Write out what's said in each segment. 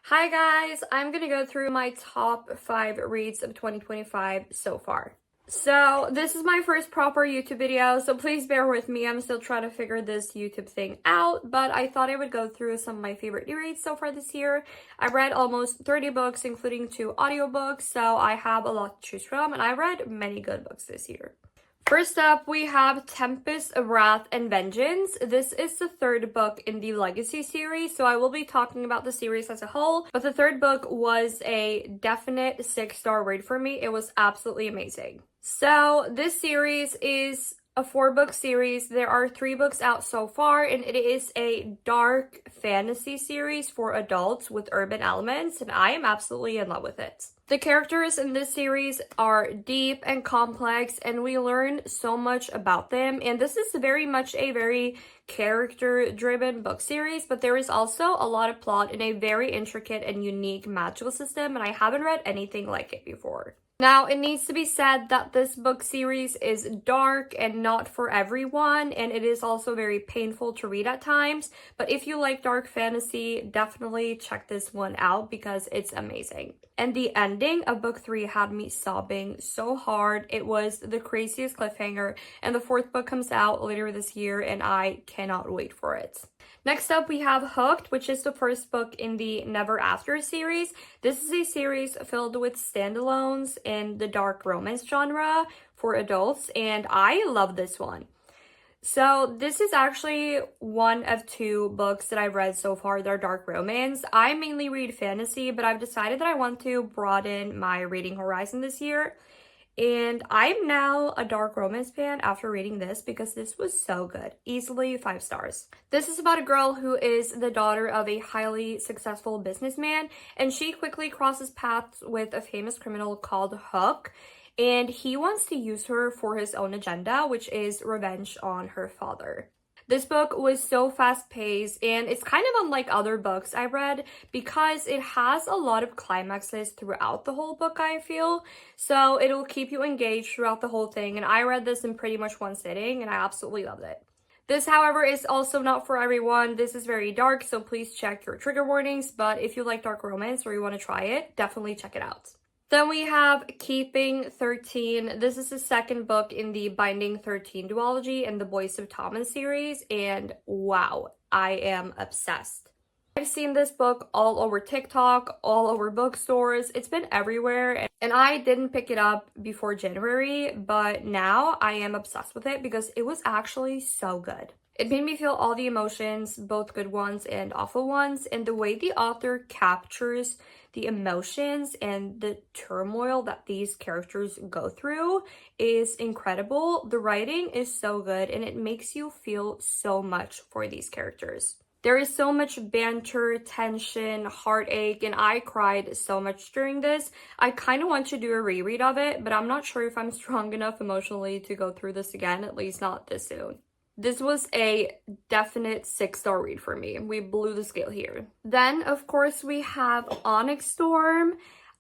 Hi guys, I'm gonna go through my top 5 reads of 2025 so far. So this is my first proper YouTube video, so please bear with me. I'm still trying to figure this YouTube thing out, but I thought I would go through some of my favorite new reads so far this year. I read almost 30 books, including 2 audiobooks, so I have a lot to choose from, and I read many good books this year. First up, we have Tempest, Wrath, and Vengeance. This is the third book in the Legacy series, so I will be talking about the series as a whole, but the third book was a definite 6-star read for me. It was absolutely amazing. So this series is a 4-book series. There are 3 books out so far, and it is a dark fantasy series for adults with urban elements, and I am absolutely in love with it. The characters in this series are deep and complex, and we learn so much about them. And this is very much a very character-driven book series, but there is also a lot of plot and a very intricate and unique magical system, and I haven't read anything like it before. Now, it needs to be said that this book series is dark and not for everyone, and it is also very painful to read at times, but if you like dark fantasy, definitely check this one out because it's amazing. And the ending of book 3 had me sobbing so hard. It was the craziest cliffhanger, and the 4th book comes out later this year, and I cannot wait for it. Next up, we have Hooked, which is the first book in the Never After series. This is a series filled with standalones in the dark romance genre for adults, and I love this one. So this is actually one of 2 books that I've read so far that are dark romance. I mainly read fantasy, but I've decided that I want to broaden my reading horizon this year. And I'm now a dark romance fan after reading this because this was so good. Easily 5 stars. This is about a girl who is the daughter of a highly successful businessman, and she quickly crosses paths with a famous criminal called Hook, and he wants to use her for his own agenda, which is revenge on her father. This book was so fast-paced, and it's kind of unlike other books I read because it has a lot of climaxes throughout the whole book, I feel. So it'll keep you engaged throughout the whole thing, and I read this in pretty much one sitting, and I absolutely loved it. This, however, is also not for everyone. This is very dark, so please check your trigger warnings, but if you like dark romance or you want to try it, definitely check it out. Then we have Keeping 13. This is the second book in the Binding 13 duology and the Boys of Thomas series, and wow, I am obsessed. I've seen this book all over TikTok, all over bookstores. It's been everywhere, and I didn't pick it up before January, but now I am obsessed with it because it was actually so good. It made me feel all the emotions, both good ones and awful ones, and the way the author captures the emotions and the turmoil that these characters go through is incredible. The writing is so good, and it makes you feel so much for these characters. There is so much banter, tension, heartache, and I cried so much during this. I kind of want to do a reread of it, but I'm not sure if I'm strong enough emotionally to go through this again, at least not this soon. This was a definite 6-star read for me. We blew the scale here. Then, of course, we have Onyx Storm.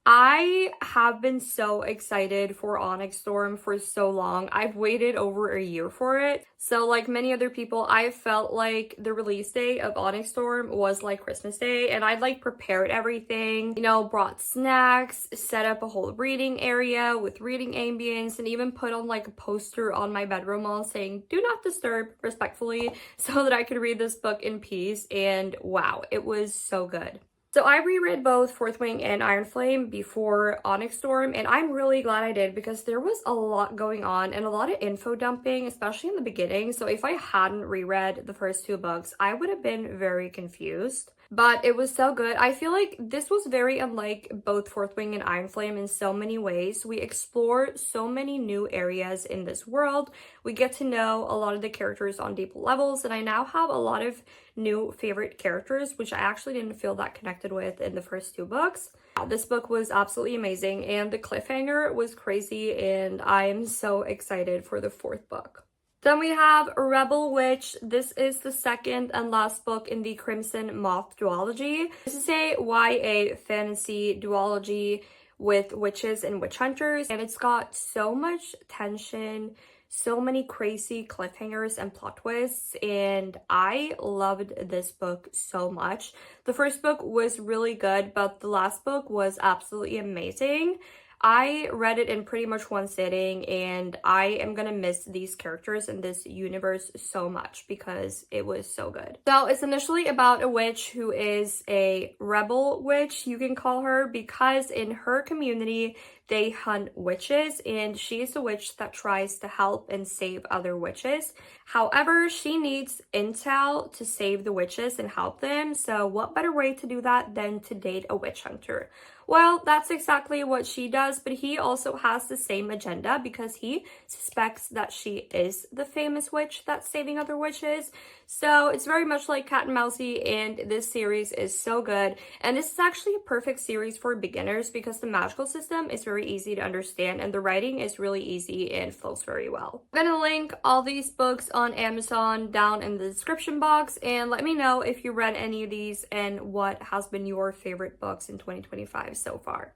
I have been so excited for Onyx Storm for so long. I've waited over a year for it. So like many other people, I felt like the release date of Onyx Storm was like Christmas Day, and I'd like prepared everything, you know, brought snacks, set up a whole reading area with reading ambience, and even put on like a poster on my bedroom wall saying, "Do not disturb," respectfully, so that I could read this book in peace. And wow, it was so good. So I reread both Fourth Wing and Iron Flame before Onyx Storm, and I'm really glad I did because there was a lot going on and a lot of info dumping, especially in the beginning. So if I hadn't reread the first 2 books, I would have been very confused. But it was so good. I feel like this was very unlike both Fourth Wing and Iron Flame in so many ways. We explore so many new areas in this world. We get to know a lot of the characters on deep levels, and I now have a lot of new favorite characters, which I actually didn't feel that connected with in the first 2 books. This book was absolutely amazing, and the cliffhanger was crazy, and I am so excited for the 4th book. Then we have Rebel Witch. This is the second and last book in the Crimson Moth duology. This is a YA fantasy duology with witches and witch hunters, and it's got so much tension, so many crazy cliffhangers and plot twists, and I loved this book so much. The first book was really good, but the last book was absolutely amazing. I read it in pretty much one sitting, and I am gonna miss these characters in this universe so much because it was so good. So it's initially about a witch who is a rebel witch, you can call her, because in her community they hunt witches, and she is a witch that tries to help and save other witches. However, she needs intel to save the witches and help them, so what better way to do that than to date a witch hunter? Well, that's exactly what she does, but he also has the same agenda because he suspects that she is the famous witch that's saving other witches. So it's very much like Cat and Mousey, and this series is so good. And this is actually a perfect series for beginners because the magical system is very easy to understand and the writing is really easy and flows very well. I'm gonna link all these books on Amazon down in the description box, and let me know if you read any of these and what has been your favorite books in 2025 so far.